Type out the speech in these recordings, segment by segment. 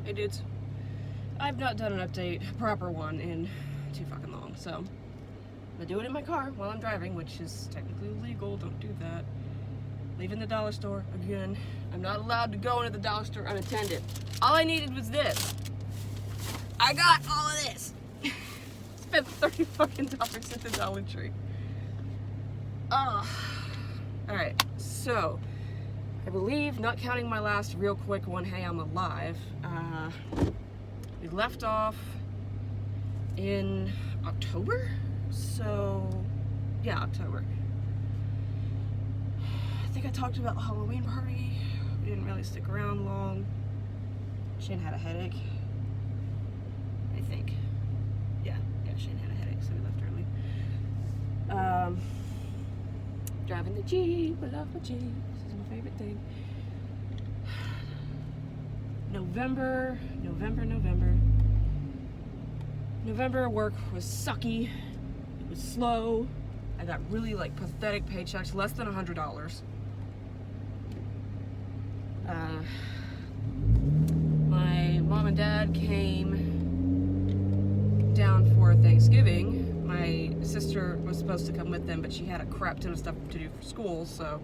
Hey dudes, I've not done an update, a proper one, in too fucking long, so I'm gonna do it in my car while I'm driving, which is technically illegal. Don't do that. Leaving the dollar store again. I'm not allowed to go into the dollar store unattended. All I needed was this. I got all of this. Spent $30 fucking at the Dollar Tree. Alright, so I believe, not counting my last real quick one, hey, I'm alive, we left off in October? So, yeah, October. I think I talked about the Halloween party. We didn't really stick around long. Shane had a headache. I think. Yeah, Shane had a headache, so we left early. Driving the Jeep, I love my Jeep. This is my favorite thing. November work was sucky. It was slow. I got really pathetic paychecks, less than $100. My mom and dad came down for Thanksgiving. My sister was supposed to come with them, but she had a crap ton of stuff to do for school, so,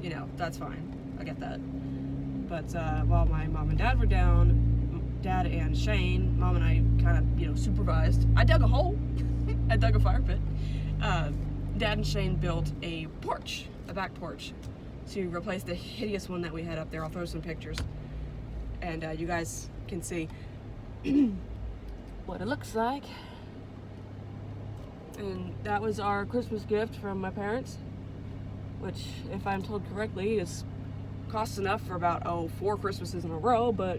you know, that's fine. I get that. But while my mom and dad were down, Dad and Shane, Mom and I kind of, supervised. I dug a hole. I dug a fire pit. Dad and Shane built a porch, a back porch, to replace the hideous one that we had up there. I'll throw some pictures, and you guys can see what it looks like. And that was our Christmas gift from my parents, which, if I'm told correctly, is costs enough for about 4 Christmases in a row, but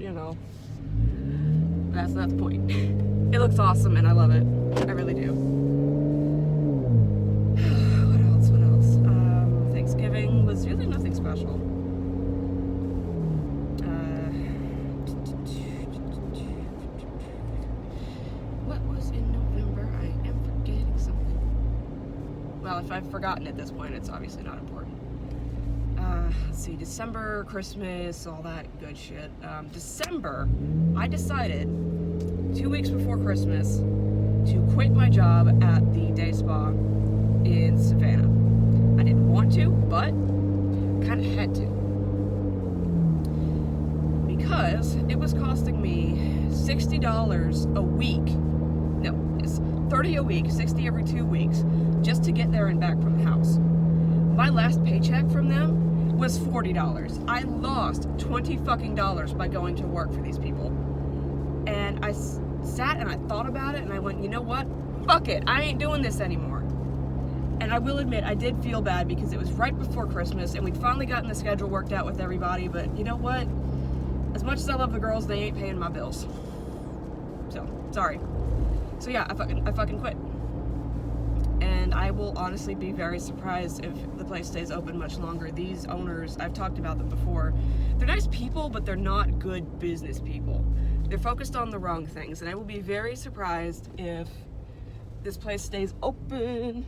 that's not the point. It looks awesome and I love it. I really do. What else? Thanksgiving was really nothing special. What was in November? I am forgetting something. Well, if I've forgotten at this point, it's obviously not important. Let's see, December, Christmas, all that good shit. December, I decided 2 weeks before Christmas to quit my job at the day spa in Savannah. I didn't want to, but kind of had to. Because it was costing me $60 a week. No, it's $30 a week, 60 every 2 weeks, just to get there and back from the house. My last paycheck from them was $40. I lost $20 fucking by going to work for these people. And I sat and I thought about it and I went, you know what? Fuck it. I ain't doing this anymore. And I will admit, I did feel bad because it was right before Christmas and we'd finally gotten the schedule worked out with everybody, but you know what? As much as I love the girls, they ain't paying my bills. So, sorry. So yeah, I fucking quit. And I will honestly be very surprised if the place stays open much longer. These owners, I've talked about them before, they're nice people, but they're not good business people. They're focused on the wrong things, and I will be very surprised if this place stays open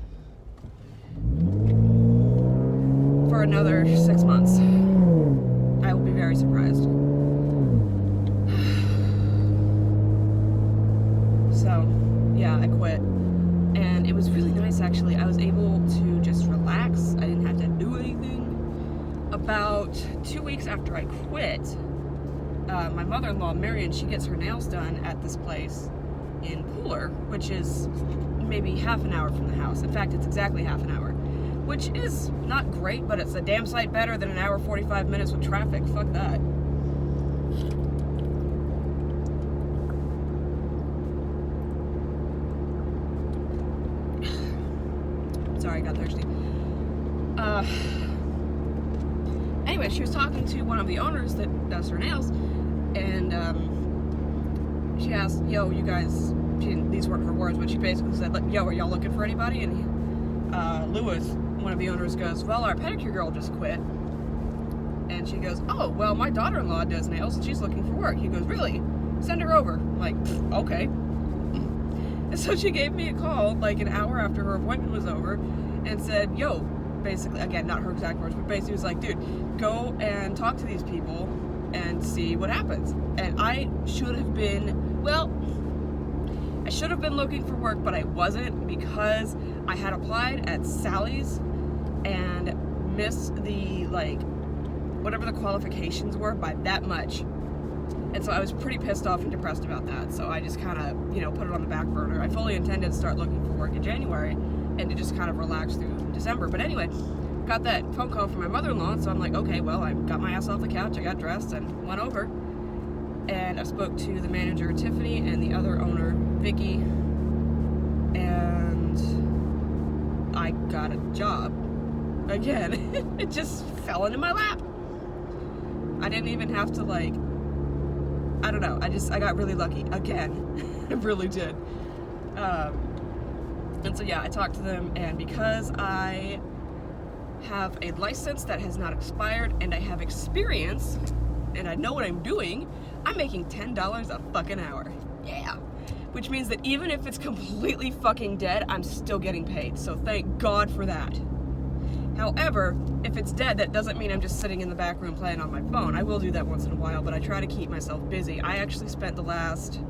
for another 6 months. I will be very surprised. So, yeah, I quit. And it was really nice, actually. I was able to just relax. I didn't have to do anything. About 2 weeks after I quit, my mother-in-law, Marion, she gets her nails done at this place in Pooler, which is maybe half an hour from the house. In fact, it's exactly half an hour, which is not great, but it's a damn sight better than an hour 45 minutes with traffic. Fuck that. Sorry, I got thirsty. Anyway, she was talking to one of the owners that does her nails, and she asked, yo, you guys, these weren't her words, but she basically said, yo, are y'all looking for anybody? And Lewis, one of the owners, goes, well, our pedicure girl just quit. And she goes, oh, well, my daughter-in-law does nails, and she's looking for work. He goes, really? Send her over. I'm like, okay. And so she gave me a call an hour after her appointment was over and said, yo, basically, again, not her exact words, but basically was like, dude, go and talk to these people and see what happens. And I should have been, well, I should have been looking for work, but I wasn't, because I had applied at Sally's and missed the, like, whatever the qualifications were by that much. And so I was pretty pissed off and depressed about that. So I just kind of, you know, put it on the back burner. I fully intended to start looking for work in January and to just kind of relax through December. But anyway, got that phone call from my mother-in-law, so I'm like, okay, well, I got my ass off the couch, I got dressed and went over. And I spoke to the manager, Tiffany, and the other owner, Vicky, and I got a job. Again, it just fell into my lap. I didn't even have to, like, I don't know, I got really lucky, again. I really did. And so yeah, I talked to them, and because I have a license that has not expired, and I have experience, and I know what I'm doing, I'm making $10 a fucking hour. Yeah. Which means that even if it's completely fucking dead, I'm still getting paid. So thank God for that. However, if it's dead, that doesn't mean I'm just sitting in the back room playing on my phone. I will do that once in a while, but I try to keep myself busy. I actually spent the last,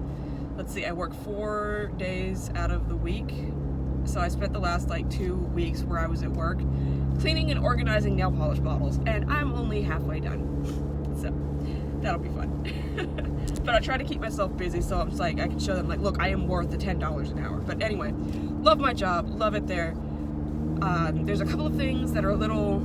let's see, I work 4 days out of the week. So I spent the last like 2 weeks where I was at work cleaning and organizing nail polish bottles, and I'm only halfway done. So that'll be fun. But I try to keep myself busy, so I'm just like, I can show them, like, look, I am worth the $10 an hour. But anyway, love my job, love it there. There's a couple of things that are a little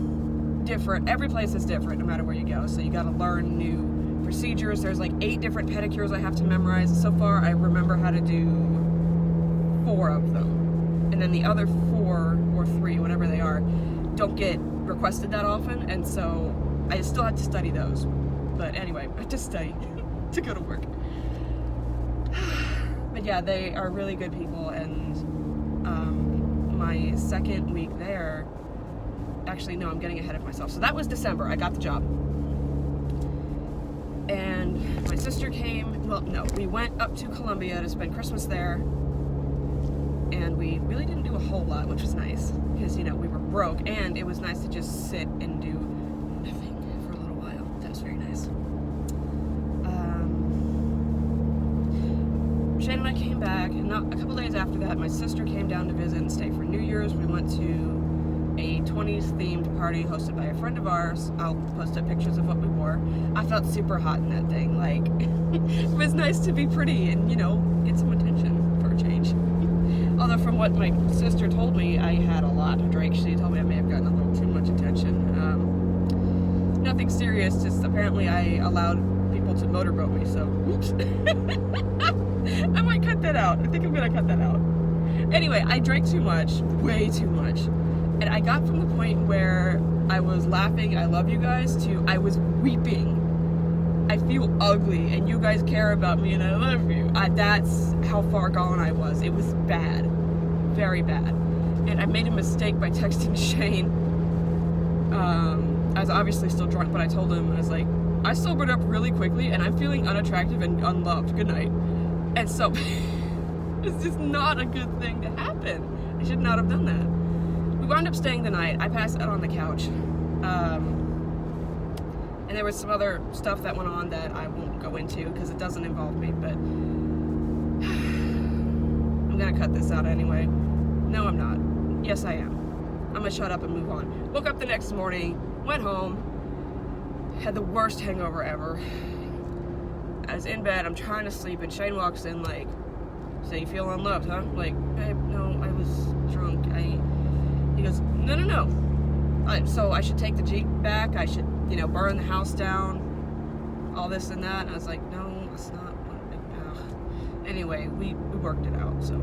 different. Every place is different no matter where you go, so you gotta learn new procedures. There's like 8 different pedicures I have to memorize. So far, I remember how to do 4 of them. And then the other 4 or 3, whatever they are, don't get requested that often, and so I still had to study those. But anyway, I had to study to go to work. But yeah, they are really good people, and my second week there, actually no, I'm getting ahead of myself. So that was December, I got the job. And my sister came, well no, we went up to Columbia to spend Christmas there, and we really didn't do a whole lot, which was nice, because, you know, we were broke, and it was nice to just sit and do nothing for a little while. That was very nice. Shane and I came back, and not a couple days after that, my sister came down to visit and stay for New Year's. We went to a 20s themed party hosted by a friend of ours. I'll post up pictures of what we wore. I felt super hot in that thing. Like, it was nice to be pretty and, you know, get some attention for a change. Although from what my sister told me, I had a lot to drink. She told me I may have gotten a little too much attention. Nothing serious, just apparently I allowed people to motorboat me, so oops. I might cut that out. I think I'm gonna cut that out. Anyway, I drank too much, way too much. And I got from the point where I was laughing, I love you guys, to I was weeping. I feel ugly, and you guys care about me, and I love you. That's how far gone I was. It was bad. Very bad. And I made a mistake by texting Shane. I was obviously still drunk, but I told him, I was like, I sobered up really quickly, and I'm feeling unattractive and unloved. Good night. And so, it's just not a good thing to happen. I should not have done that. We wound up staying the night. I passed out on the couch. And there was some other stuff that went on that I won't go into because it doesn't involve me, but I'm gonna cut this out anyway. No, I'm not. Yes, I am. I'm gonna shut up and move on. Woke up the next morning, went home, had the worst hangover ever. I was in bed, I'm trying to sleep, and Shane walks in like, so you feel unloved, huh? I'm like, babe, no, I was drunk. He goes, no. So I should take the Jeep back, I should, you know, burn the house down, all this and that. And I was like, no, it's not. Anyway, we worked it out, so.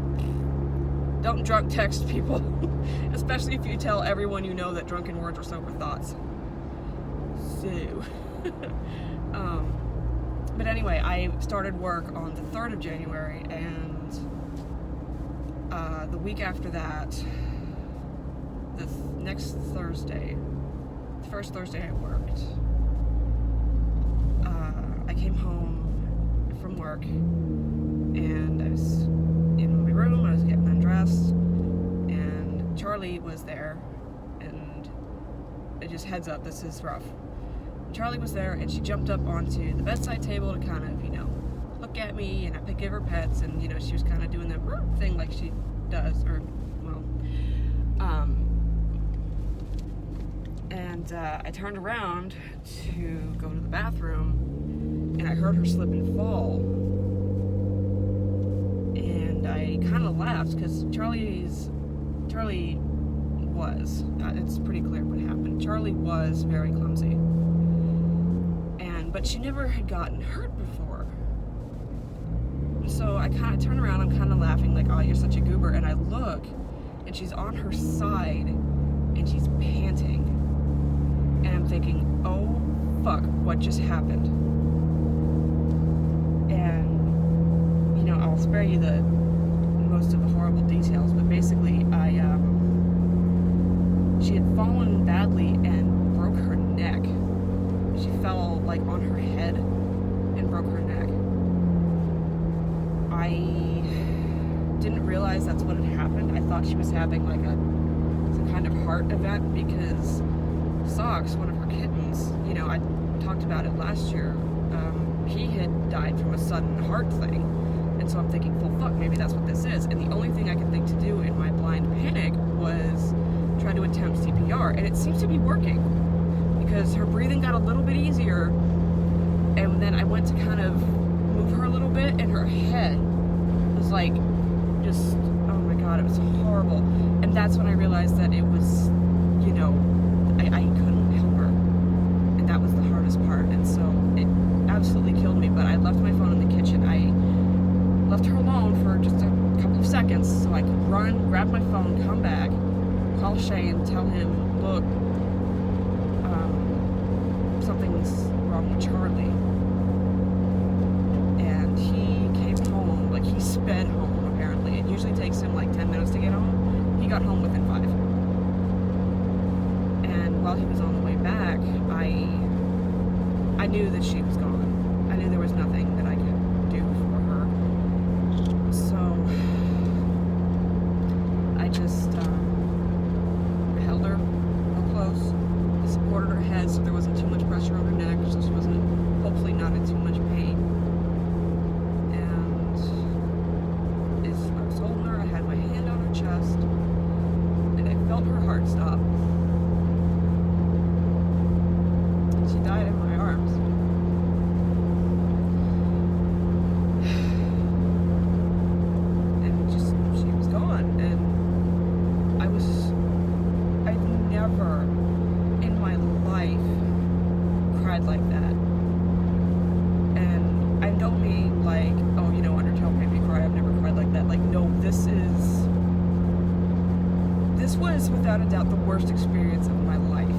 Don't drunk text people, especially if you tell everyone you know that drunken words are sober thoughts. So, but anyway, I started work on the 3rd of January, and the week after that, the next Thursday, the first Thursday I worked, I came home from work, and I was in my room, I was getting undressed, and Charlie was there, and it just heads up, this is rough. Charlie was there, and she jumped up onto the bedside table to kind of, look at me, and I pick give her pets, and, she was kind of doing that thing like she does, or, well, and I turned around to go to the bathroom, and I heard her slip and fall, and I kind of laughed, because Charlie was, it's pretty clear what happened. Charlie was very clumsy, but she never had gotten hurt before. So I kind of turn around, I'm kind of laughing, like, oh, you're such a goober, and I look, and she's on her side, and she's panting, and I'm thinking, oh, fuck, what just happened? And, I'll spare you the most of the horrible details, but basically, she had fallen badly and broke her neck. She fell, like, on her head and broke her neck. I didn't realize that's what had happened. I thought she was having, like, some kind of heart event, because Socks, one of her kittens, I talked about it last year, he had died from a sudden heart thing. And so I'm thinking, well, fuck, maybe that's what this is. And the only thing I could think to do in my blind panic was try to attempt CPR. And it seems to be working, because her breathing got a little bit easier. And then I went to kind of move her a little bit, and her head was like, just, oh my God, it was horrible. And that's when I realized that it was, I couldn't help her. And that was the hardest part. And so it absolutely killed me. But I left my phone in the kitchen. I left her alone for just a couple of seconds so I could run, grab my phone, come back, call Shane, tell him, look, something's wrong with Charlie. And he came home, like, he sped home, apparently. It usually takes him like 10 minutes to get home. He got home within 5. And while he was on the way back, I knew that she was gone. I knew there was nothing that I could do for her. So I just held her real close. I supported her head so there wasn't too much pressure on her neck, so she wasn't, hopefully, not in too much pain. And as I was holding her, I had my hand on her chest, and I felt her heart stop. And she died in my arms. And she was gone. And I've never in my life cried like that. And I don't mean like, oh, Undertale made me cry, I've never cried like that. Like, no, this was without a doubt the worst experience of my life.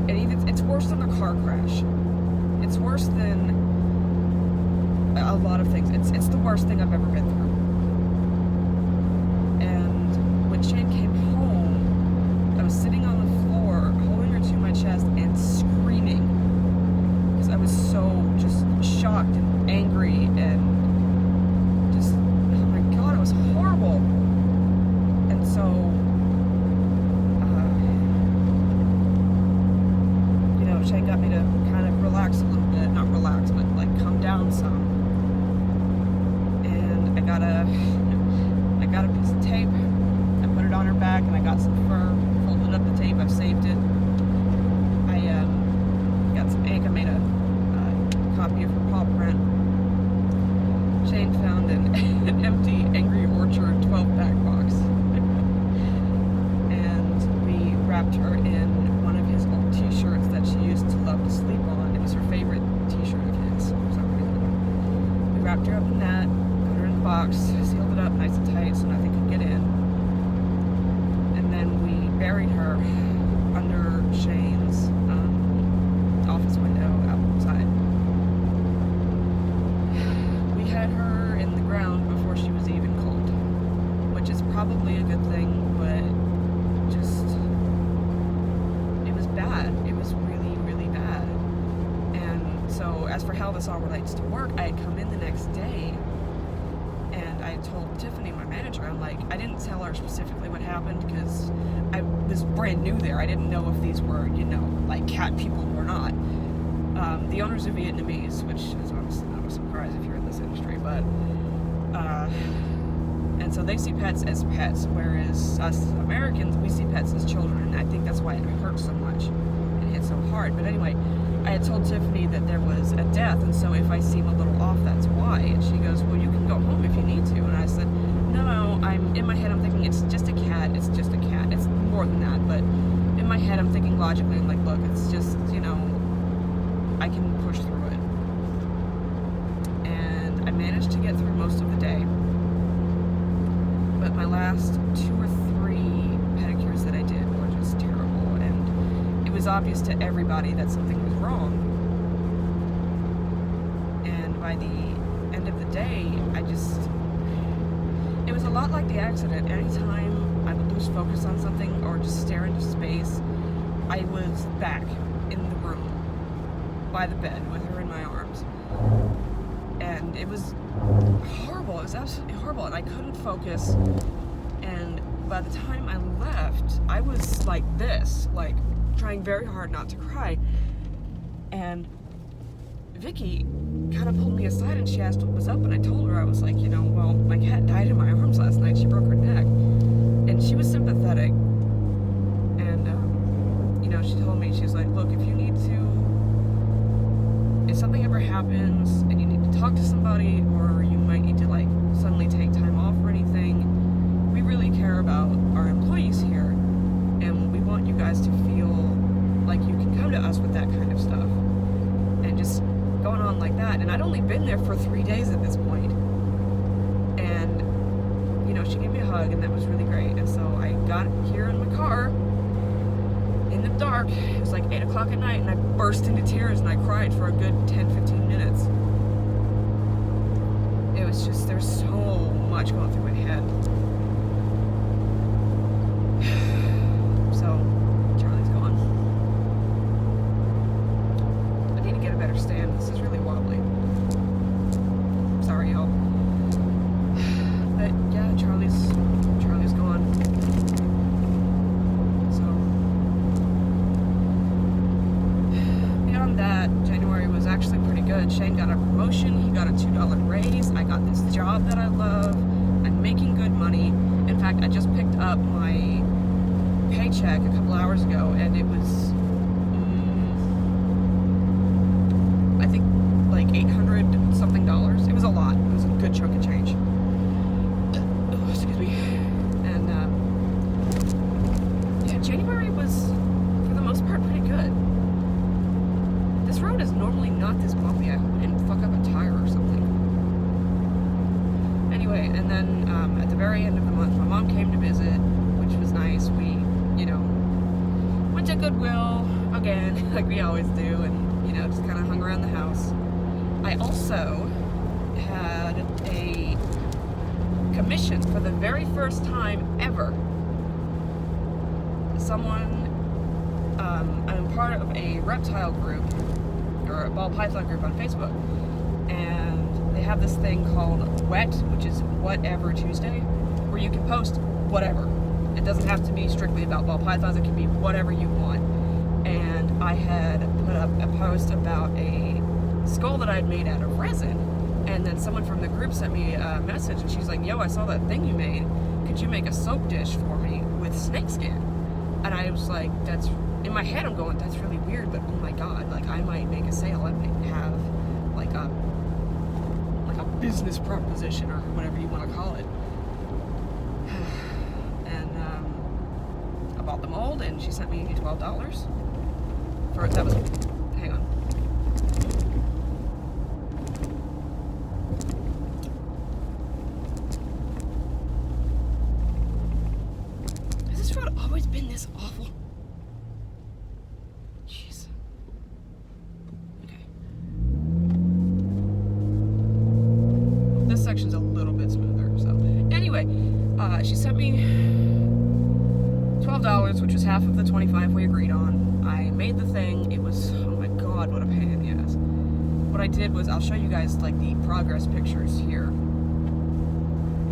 And even, it's worse than a car crash. It's worse than a lot of things. It's the worst thing I've ever been through. And when Shane came home, I was sitting on the floor, holding her to my chest and screaming, because I was so just shocked and angry and just, oh my God, it was horrible. And so, Shane got me to kind of relax a little bit, not relax, but like calm down some. And I got a piece of tape. I put it on her back, and I got some fur, folded up the tape, I've saved it. I got some ink, I made a copy of her paw print. Shane found an empty Angry Orchard 12-pack box. And we wrapped her in one of his old t-shirts that she used to love to sleep on. It was her favorite t-shirt of his, for some reason. We wrapped her up in that, put her in the box, sealed it up nice and tight so nothing could get in. And then we buried her under Shane's office window outside. We had her in the ground before she was even cold, which is probably a good thing, but just, it was bad. It was really, really bad. And so as for how this all relates to work, I had come in the next day, and I told Tiffany, my manager, I'm like, I didn't tell her specifically what happened because I was brand new there. I didn't know if these were, like cat people or not. The owners are Vietnamese, which is honestly not a surprise if you're in this industry, but, and so they see pets as pets, whereas us Americans, we see pets as children, and I think that's why it hurts so much and hits so hard. But anyway, I had told Tiffany that there was a death, and so if I seem a little off, that's why. And she goes, well, you can go home if you need to. And I said, no, I'm in my head, I'm thinking it's just a cat, it's just a cat. It's more than that, but in my head, I'm thinking logically, I'm like, look, it's just, I can push through it. And I managed to get through most of the day. But my last 2 or 3 pedicures that I did were just terrible, and it was obvious to everybody that something was wrong. And by the end of the day, it was a lot like the accident. Anytime I would lose focus on something or just stare into space, I was back in the room by the bed with her in my arms. And it was horrible. It was absolutely horrible, and I couldn't focus. And by the time I left, I was like this, like trying very hard not to cry. And Vicky kind of pulled me aside and she asked what was up, and I told her, I was like, well, my cat died in my arms last night. She broke her neck. And she was sympathetic. And, she told me, she's like, look, if something ever happens and you need to talk to somebody, or you might need to like suddenly take time off or anything, we really care about our employees here, and we want you guys to feel like you can come to us with that kind of stuff. And just going on like that. And I'd only been there for 3 days at this point. And, she gave me a hug, and that was really great. And so I got here in my car in the dark. It was like 8 o'clock at night, and I burst into tears, and I cried for a good 10-15 minutes. It was just, there's so much going through my head. So, Charlie's gone. I need to get a better stand. This is really wobbly. Sorry, y'all. But yeah, Charlie's gone. That January was actually pretty good. Shane got a promotion, he got a $2 raise, I got this job that I love, I'm making good money. In fact, I just picked up my paycheck a couple hours ago, and it was I think like $800 something. It was a lot. It was a good chunk of change. Excuse me. And yeah, January was for the most part pretty good. This road is normally not this bumpy. I hope I didn't fuck up a tire or something. Anyway, and then at the very end of the month, my mom came to visit, which was nice. We, went to Goodwill again, like we always do, and, just kind of hung around the house. I also had a commission for the very first time ever. I'm part of a reptile group, or a ball python group on Facebook, and they have this thing called WET, which is Whatever Tuesday, where you can post whatever. It doesn't have to be strictly about ball pythons, it can be whatever you want. And I had put up a post about a skull that I had made out of resin, and then someone from the group sent me a message, and she's like, yo, I saw that thing you made, could you make a soap dish for me with snakeskin? And I was like, that's, in my head I'm going, that's really weird, but oh my god, like I might make a sale, I might have like a business proposition or whatever you want to call it. And I bought the mold, and she sent me $12 for, that was, hang on. Has this road always been this awful? Jeez. Okay. This section's a little bit smoother, so. Anyway, she sent me $12, which was half of the $25 we agreed on. I made the thing. It was, oh my god, what a pain in the ass. What I did was, I'll show you guys like the progress pictures here.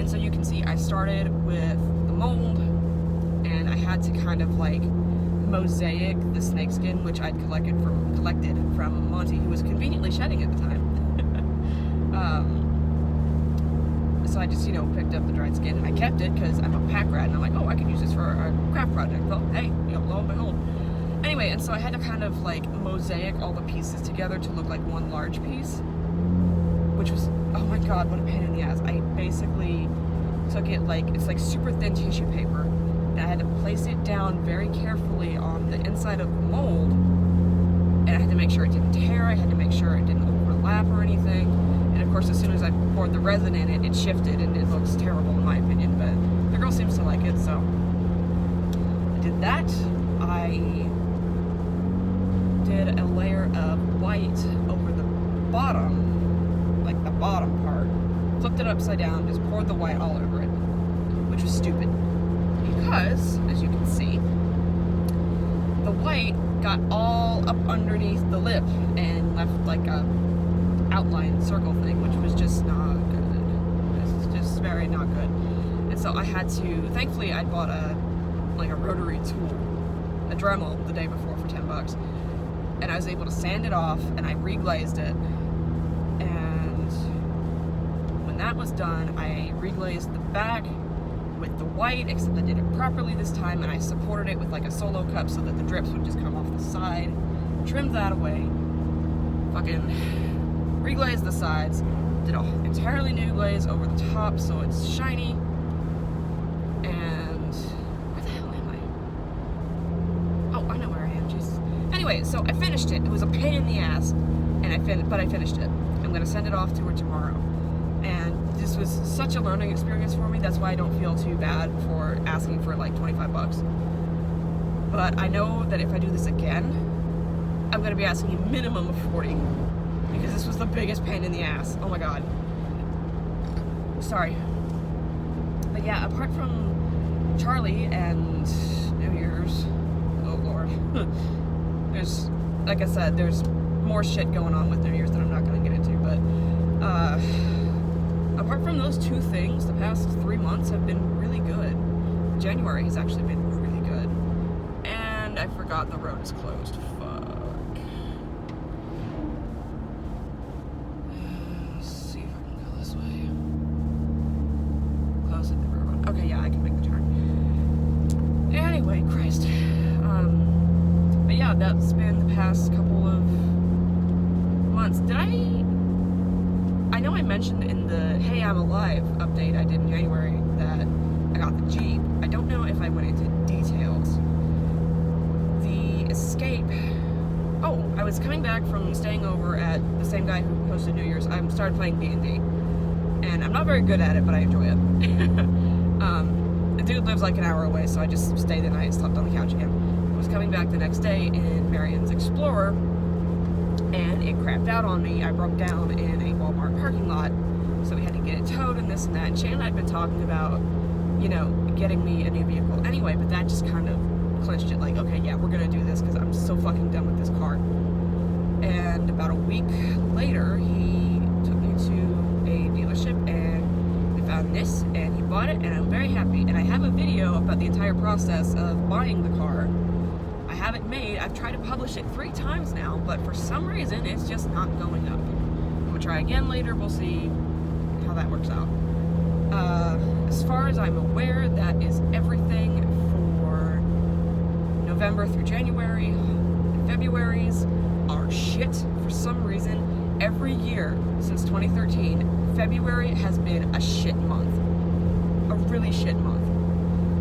And so you can see I started with the mold, and I had to kind of like mosaic the snakeskin, which I'd collected from Monty, who was conveniently shedding at the time. So I just, picked up the dried skin and I kept it because I'm a pack rat, and I'm like, oh, I could use this for a craft project. Well, hey, lo and behold. Anyway, and so I had to kind of like mosaic all the pieces together to look like one large piece, which was, oh my god, what a pain in the ass. I basically took it it's like super thin tissue paper, and I had to place it down very carefully on the inside of the mold, and I had to make sure it didn't tear, I had to make sure it didn't overlap or anything, and of course as soon as I poured the resin in it, it shifted and it looks terrible in my opinion, but the girl seems to like it, so I did that. I did a layer of white over the bottom, like the bottom part, flipped it upside down, just poured the white all over it, which was stupid because, as you can see, the white got all up underneath the lip and left like a outline circle thing, which was just not good. It's just very not good. And so I had to, thankfully I bought a rotary tool, a Dremel, the day before for $10, and I was able to sand it off, and I reglazed it, and when that was done, I reglazed the back with the white, except I did it properly this time, and I supported it with like a solo cup so that the drips would just come off the side, trimmed that away, fucking reglazed the sides, did an entirely new glaze over the top so it's shiny, and where the hell am I? Oh, I know where I am, Jesus. Anyway, so I finished it. It was a pain in the ass, and but I finished it. I'm gonna send it off to her tomorrow, and this was such a learning experience for me. That's why I don't feel too bad for asking for like $25. But I know that if I do this again, I'm gonna be asking a minimum of $40, because this was the biggest pain in the ass. Oh my god. Sorry. But yeah, apart from Charlie and New Year's, oh lord. There's, like I said, there's more shit going on with New Year's that I'm not going to get into, but apart from those two things, the past 3 months have been really good. January has actually been really good. And I forgot the road is closed. Fuck. Let's see if I can go this way. Close at the road. Okay, yeah, I can make the turn. Anyway, Christ. But yeah, that's been the past couple of months. I know I mentioned in the Hey I'm Alive update I did in January that I got the Jeep. I don't know if I went into details. The Escape. Oh, I was coming back from staying over at the same guy who hosted New Year's. I started playing D&D, and I'm not very good at it, but I enjoy it. The dude lives like an hour away, so I just stayed the night and slept on the couch again. I was coming back the next day in Marion's Explorer, and it crapped out on me. I broke down in a Walmart parking lot, so we had to get it towed and this and that. And Shane and I had been talking about, getting me a new vehicle anyway, but that just kind of clinched it, like, okay, yeah, we're gonna do this because I'm so fucking done with this car. And about a week later, he took me to a dealership, and we found this, and he bought it, and I'm very happy. And I have a video about the entire process of buying the car. I have it made. I've tried to publish it 3 times now, but for some reason, it's just not going up. I'm gonna try again later. We'll see how that works out. As far as I'm aware, that is everything for November through January. And February's are shit for some reason. Every year since 2013, February has been a shit month. A really shit month.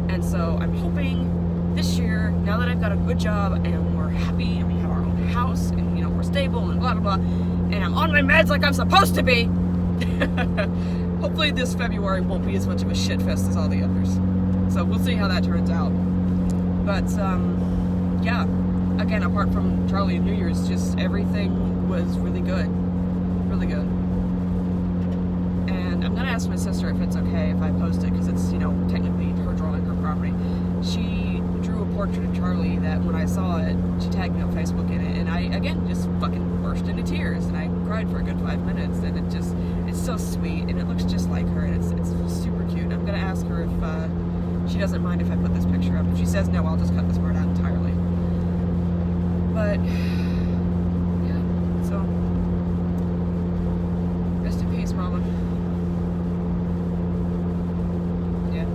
And so I'm hoping this year, now that I've got a good job and we're happy and we have our own house and we're stable and blah blah blah, and I'm on my meds like I'm supposed to be, hopefully this February won't be as much of a shit fest as all the others. So we'll see how that turns out. But yeah, again, apart from Charlie and New Year's, just everything was really good. Really good. And I'm gonna ask my sister if it's okay if I post it, because it's, technically her drawing, her property. She drew a portrait of Charlie that when I saw it, she tagged me on Facebook in it, and I, again, just fucking burst into tears, and I cried for a good 5 minutes, and It's so sweet, and it looks just like her, and it's super cute. I'm gonna ask her if she doesn't mind if I put this picture up. If she says no, I'll just cut this part out entirely. But yeah, so rest in peace, Mama. Yeah,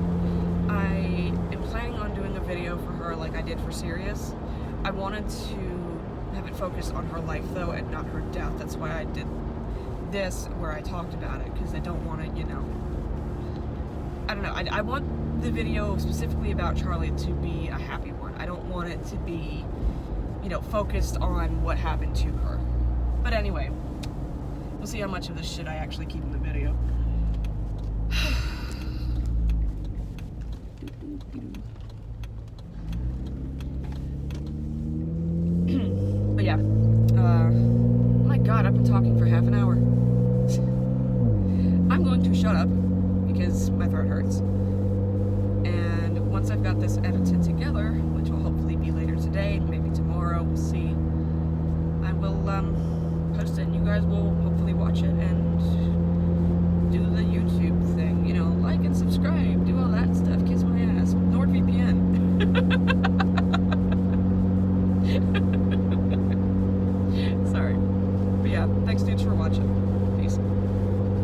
I am planning on doing a video for her like I did for Sirius. I wanted to have it focused on her life though, and not her death. That's why I did this where I talked about it, because I don't want to, you know, I don't know, I want the video specifically about Charlie to be a happy one. I don't want it to be, you know, focused on what happened to her. But anyway, we'll see how much of this shit I actually keep in the video. But yeah, my God, I've been talking for half an hour. I'm going to shut up because my throat hurts. And once I've got this edited together, which will hopefully be later today, maybe tomorrow, we'll see, I will post it, and you guys will hopefully watch it and do the YouTube thing. You know, like and subscribe, do all that stuff, kiss my ass. NordVPN. Sorry. But yeah, thanks dudes for watching.